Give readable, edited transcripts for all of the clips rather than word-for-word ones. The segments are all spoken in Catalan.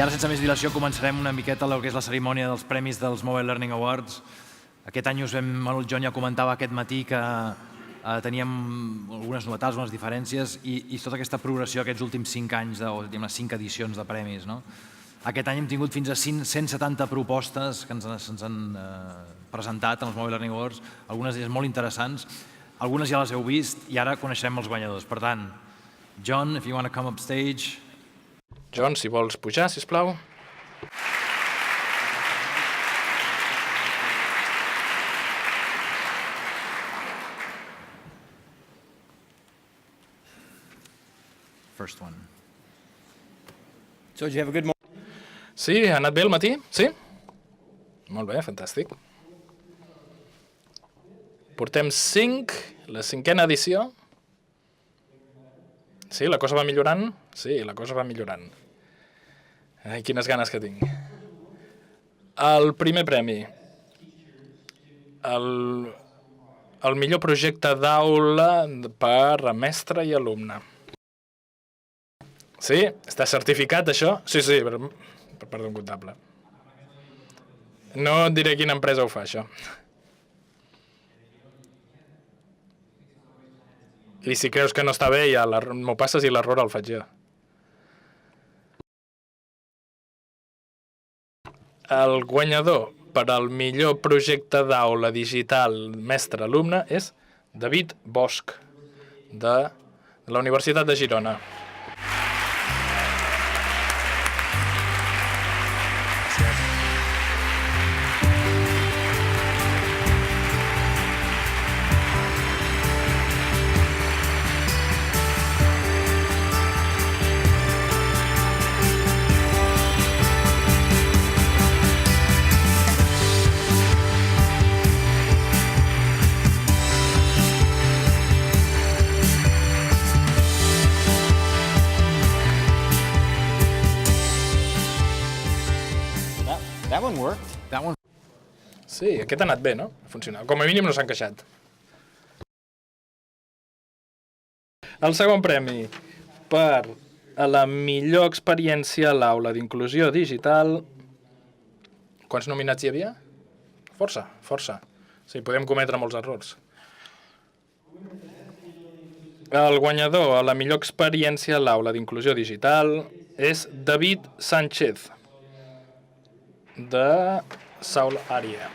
I ara, sense més dilació, començarem una miqueta el que és la cerimònia dels premis dels Mobile Learning Awards. Aquest any el John ja comentava aquest matí que teníem algunes novetats, algunes diferències i tota aquesta progressió aquests últims 5 anys, o les 5 edicions de premis. Aquest any hem tingut fins a 170 propostes que se'ns han presentat en els Mobile Learning Awards, algunes d'elles molt interessants, algunes ja les heu vist i ara coneixerem els guanyadors. Per tant, John, if you want to come up stage. John, si vols pujar, sisplau. First one. So, did you have a good morning? Sí, ha anat bé el matí? Sí? Molt bé, fantàstic. Portem 5, la 5a edició. Sí, la cosa va millorant? Sí, la cosa va millorant. Ai, quines ganes que tinc. El primer premi. El millor projecte d'aula per a mestre i alumne. Sí? Està certificat, això? Sí, per part d'un comptable. No et diré quina empresa ho fa, això. I si creus que no està bé, ja m'ho passes i l'error el faig jo. El guanyador per al millor projecte d'aula digital mestre-alumne és David Bosch, de la Universitat de Girona. That one worked. That one. Sí, aquest ha anat bé, no? Ha funcionat. Com a mínim no s'han queixat. El segon premi per a la millor experiència a l'aula d'inclusió digital. Quants nominats hi havia? Força, força. Sí, podem cometre molts errors. El guanyador a la millor experiència a l'aula d'inclusió digital és David Sánchez, de Saul Ària.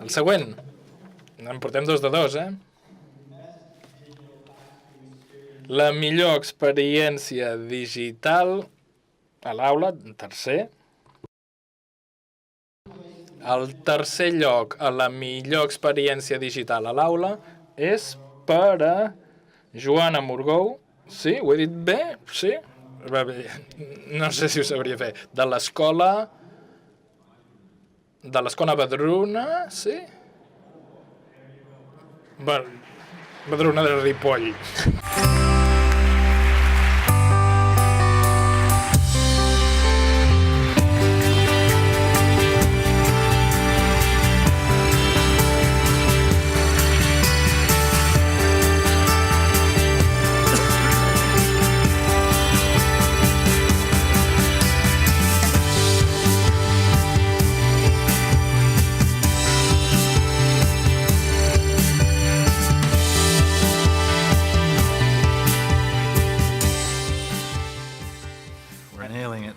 El següent. En portem 2 de 2, La millor experiència digital a l'aula, tercer. El tercer lloc a la millor experiència digital a l'aula és per a Joana Morgou. Sí, ho he dit bé? Sí? No sé si ho sabria fer. De l'escola Badruna, sí? Badruna de Ripoll.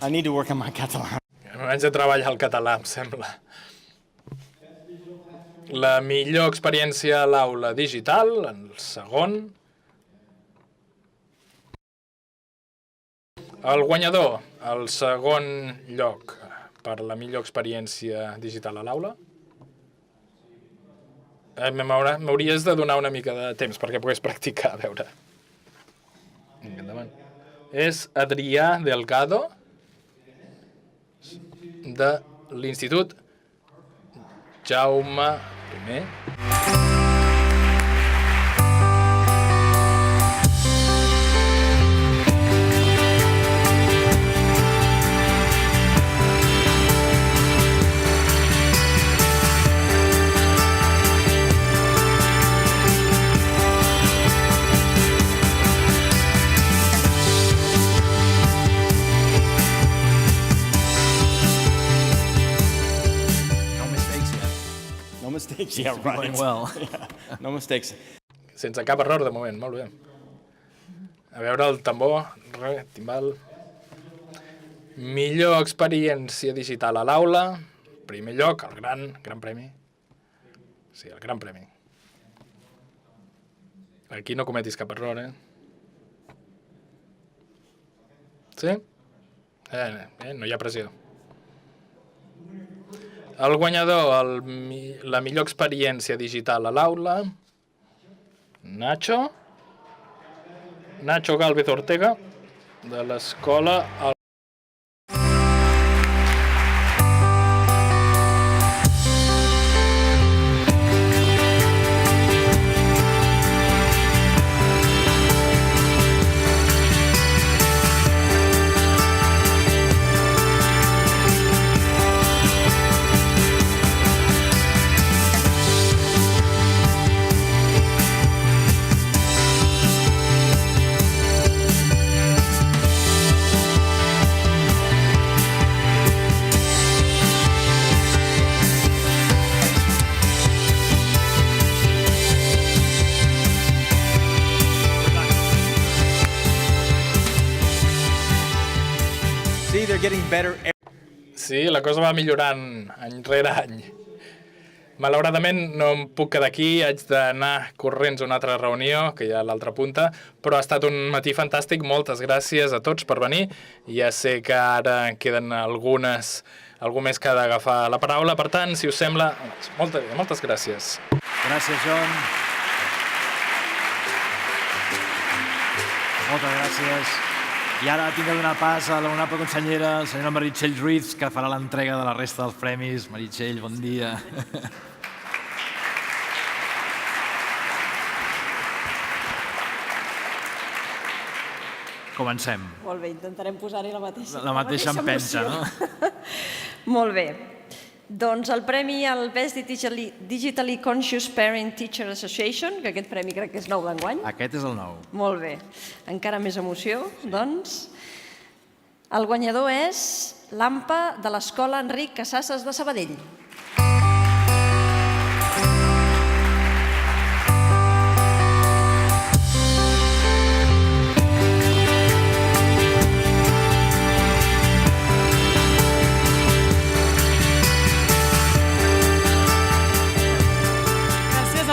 I need to work on my catalan. Haig de treballar el català, em sembla. La millor experiència a l'aula digital, el segon. El guanyador, el segon lloc per la millor experiència digital a l'aula. M'hauries de donar una mica de temps perquè pogués practicar, a veure. És Adrià Delgado, de l'Institut Jaume I. No mistakes, yeah, Going right. well. Yeah, no mistakes. Sense cap error de moment, molt bé. A veure el tambor, timbal. Millor experiència digital a l'aula. Primer lloc, el gran premi. Sí, el gran premi. Aquí no cometis cap error, Sí? No hi ha pressió. El guanyador, la millor experiència digital a l'aula, Nacho Gálvez Ortega, de l'escola... See, they're getting better. Sí, la cosa va millorant any rere any. Malauradament no em puc quedar aquí, haig d'anar corrents a una altra reunió, que hi ha a l'altra punta, però ha estat un matí fantàstic, moltes gràcies a tots per venir. Ja sé que ara queden algú més que ha d'agafar la paraula, per tant, si us sembla, moltes gràcies. Gràcies, John. Moltes gràcies. I ara tinc de donar pas a l'honorable consellera, la senyora Meritxell Ruiz, que farà l'entrega de la resta dels premis. Meritxell, bon dia. Comencem. Molt bé, intentarem posar-hi la mateixa empenta, no? Molt bé. Doncs el premi al Best Digitally Conscious Parent Teacher Association, que aquest premi crec que és nou d'enguany. Aquest és el nou. Molt bé. Encara més emoció, doncs. El guanyador és l'AMPA de l'Escola Enric Casasses de Sabadell.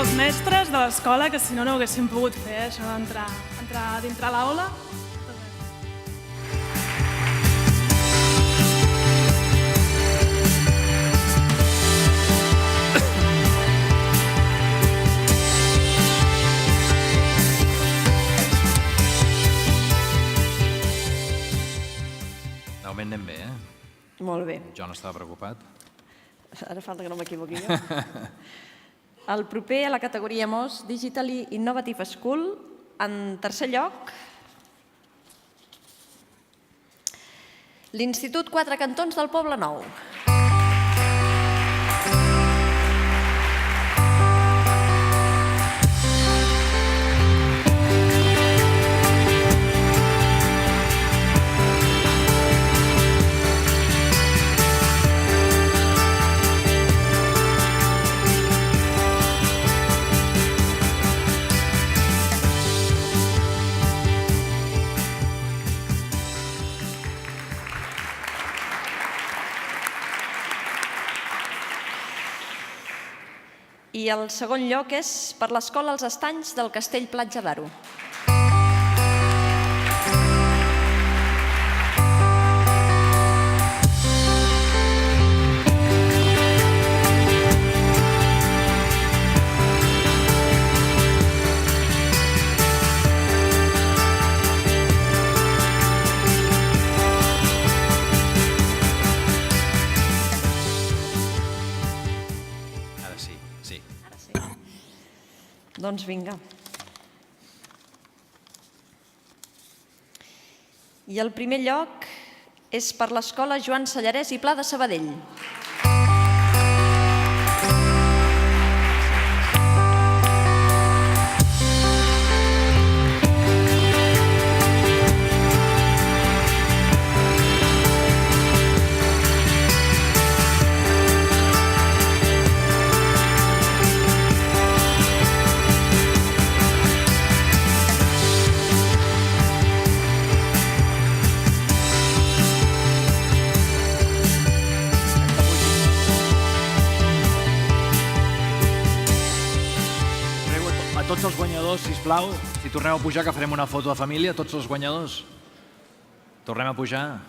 Els mestres de l'escola, que si no, no ho haguéssim pogut fer, això d'entrar dintre l'aula. De moment anem bé, Molt bé. Jo no estava preocupat. Ara falta que no m'equivoqui jo. El proper a la categoria MOS, Digitally Innovative School, en tercer lloc, l'Institut Quatre Cantons del Poble Nou. I el segon lloc és per l'Escola Els Estanys del Castell Platja d'Aro. sí. Ara sí. Doncs vinga. I el primer lloc és per l'Escola Joan Sallarès i Pla de Sabadell. Tots els guanyadors, sisplau, si torneu a pujar, que farem una foto de família, tots els guanyadors. Tornem a pujar.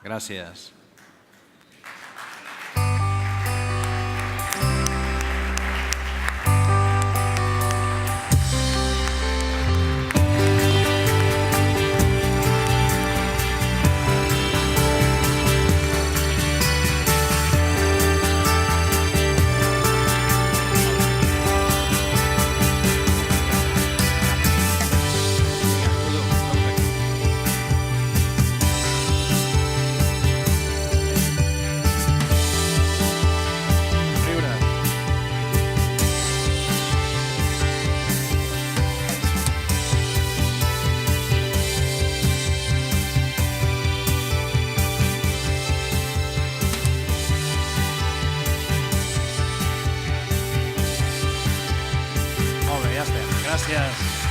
Gràcies.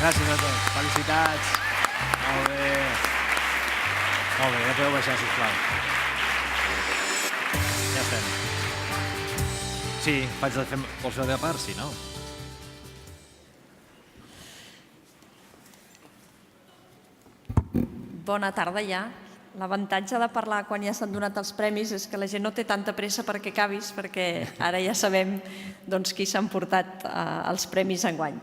Gràcies a tots. Felicitats. Molt bé. Molt bé, ja podeu baixar, sisplau. Ja estem. Sí, vaig de fer... Vols fer la teva part? Sí, no? Bona tarda ja. L'avantatge de parlar quan ja s'han donat els premis és que la gent no té tanta pressa perquè acabis, perquè ara ja sabem qui s'han portat els premis enguany.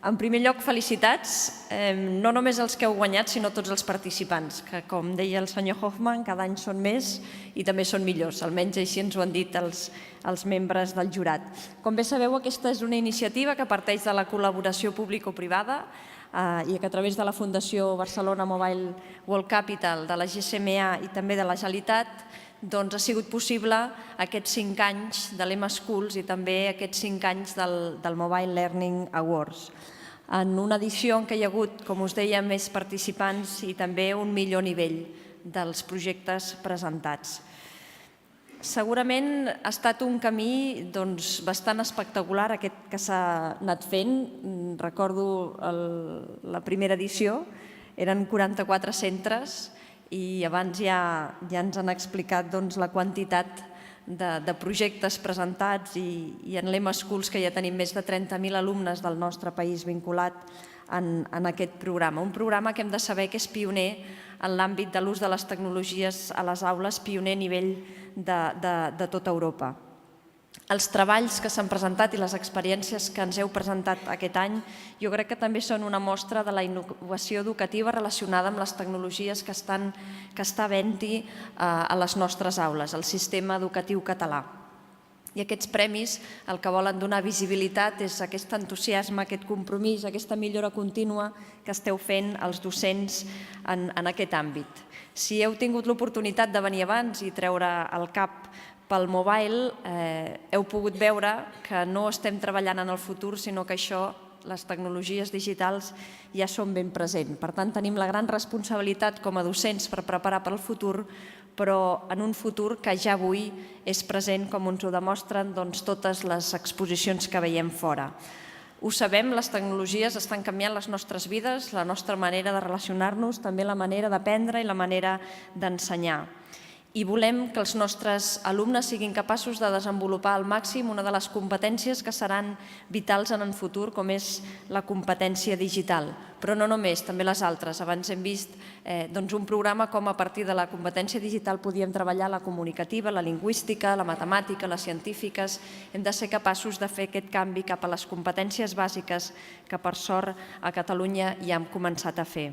En primer lloc, felicitats, no només els que heu guanyat, sinó tots els participants, que, com deia el senyor Hoffman, cada any són més i també són millors, almenys així ens ho han dit els membres del jurat. Com bé sabeu, aquesta és una iniciativa que parteix de la col·laboració público-privada i que a través de la Fundació Barcelona Mobile World Capital, de la GSMA i també de la Generalitat, ha sigut possible aquests 5 anys de l'M-Schools i també aquests 5 anys del Mobile Learning Awards. En una edició en què hi ha hagut, com us deia, més participants i també un millor nivell dels projectes presentats. Segurament ha estat un camí bastant espectacular aquest que s'ha anat fent. Recordo la primera edició, eren 44 centres, i abans ja ens han explicat la quantitat de projectes presentats i en l'M-Schools que ja tenim més de 30.000 alumnes del nostre país vinculat en aquest programa. Un programa que hem de saber que és pioner en l'àmbit de l'ús de les tecnologies a les aules, pioner a nivell de tota Europa. Els treballs que s'han presentat i les experiències que ens heu presentat aquest any jo crec que també són una mostra de la innovació educativa relacionada amb les tecnologies que està havent-hi a les nostres aules, al sistema educatiu català. I aquests premis el que volen donar visibilitat és aquest entusiasme, aquest compromís, aquesta millora contínua que esteu fent els docents en aquest àmbit. Si heu tingut l'oportunitat de venir abans i treure el cap pel mobile, heu pogut veure que no estem treballant en el futur, sinó que això, les tecnologies digitals, ja són ben presents. Per tant, tenim la gran responsabilitat com a docents per preparar per al futur, però en un futur que ja avui és present, com ens ho demostren totes les exposicions que veiem fora. Ho sabem, les tecnologies estan canviant les nostres vides, la nostra manera de relacionar-nos, també la manera d'aprendre i la manera d'ensenyar. I volem que els nostres alumnes siguin capaços de desenvolupar al màxim una de les competències que seran vitals en el futur, com és la competència digital. Però no només, també les altres. Abans hem vist un programa com a partir de la competència digital podíem treballar la comunicativa, la lingüística, la matemàtica, les científiques. Hem de ser capaços de fer aquest canvi cap a les competències bàsiques que, per sort, a Catalunya ja hem començat a fer.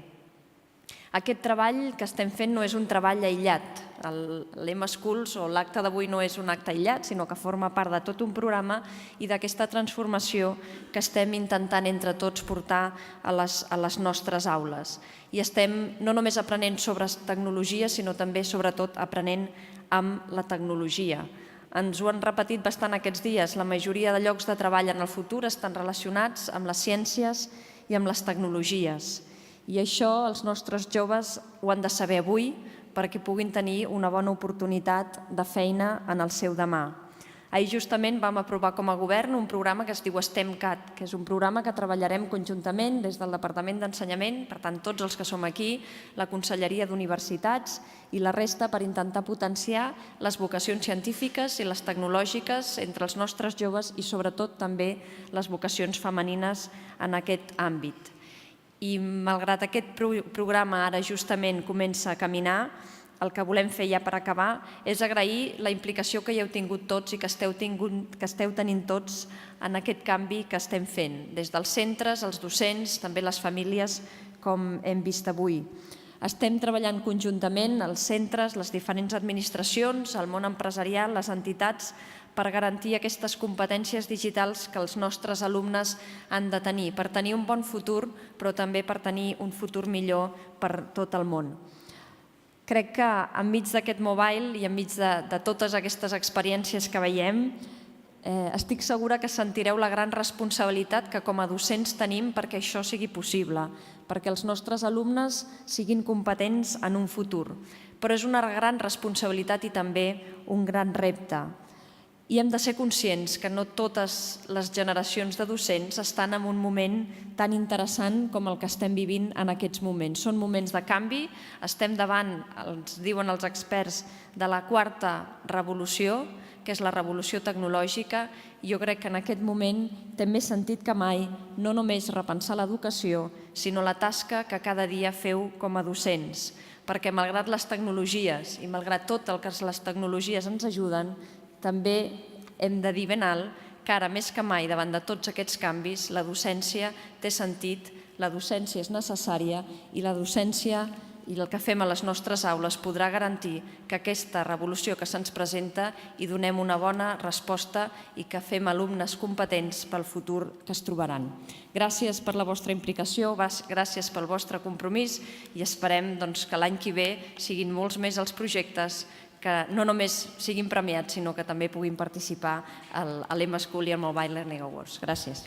Aquest treball que estem fent no és un treball aïllat. L'M-Schools o l'acte d'avui no és un acte aïllat, sinó que forma part de tot un programa i d'aquesta transformació que estem intentant entre tots portar a les nostres aules. I estem no només aprenent sobre tecnologia, sinó també, sobretot, aprenent amb la tecnologia. Ens ho han repetit bastant aquests dies. La majoria de llocs de treball en el futur estan relacionats amb les ciències i amb les tecnologies. I això els nostres joves ho han de saber avui perquè puguin tenir una bona oportunitat de feina en el seu demà. Ahir justament vam aprovar com a govern un programa que es diu STEMcat, que és un programa que treballarem conjuntament des del Departament d'Ensenyament, per tant tots els que som aquí, la Conselleria d'Universitats i la resta per intentar potenciar les vocacions científiques i les tecnològiques entre els nostres joves i sobretot també les vocacions femenines en aquest àmbit. I malgrat aquest programa ara justament comença a caminar, el que volem fer ja per acabar és agrair la implicació que hi heu tingut tots i que esteu tenint tots en aquest canvi que estem fent, des dels centres, els docents, també les famílies, com hem vist avui. Estem treballant conjuntament els centres, les diferents administracions, el món empresarial, les entitats, per garantir aquestes competències digitals que els nostres alumnes han de tenir, per tenir un bon futur, però també per tenir un futur millor per tot el món. Crec que enmig d'aquest mobile i enmig de totes aquestes experiències que veiem, estic segura que sentireu la gran responsabilitat que com a docents tenim perquè això sigui possible, perquè els nostres alumnes siguin competents en un futur. Però és una gran responsabilitat i també un gran repte. I hem de ser conscients que no totes les generacions de docents estan en un moment tan interessant com el que estem vivint en aquests moments. Són moments de canvi, estem davant, ens diuen els experts, de la quarta revolució, que és la revolució tecnològica, i jo crec que en aquest moment té més sentit que mai no només repensar l'educació, sinó la tasca que cada dia feu com a docents, perquè malgrat les tecnologies i malgrat tot el que les tecnologies ens ajuden, també hem de dir ben alt que ara més que mai davant de tots aquests canvis la docència té sentit, la docència és necessària i la docència i el que fem a les nostres aules podrà garantir que aquesta revolució que se'ns presenta hi donem una bona resposta i que fem alumnes competents pel futur que es trobaran. Gràcies per la vostra implicació, gràcies pel vostre compromís i esperem que l'any que ve siguin molts més els projectes que no només siguin premiats, sinó que també puguin participar a l'M-School i al Mobile Learning Awards. Gràcies.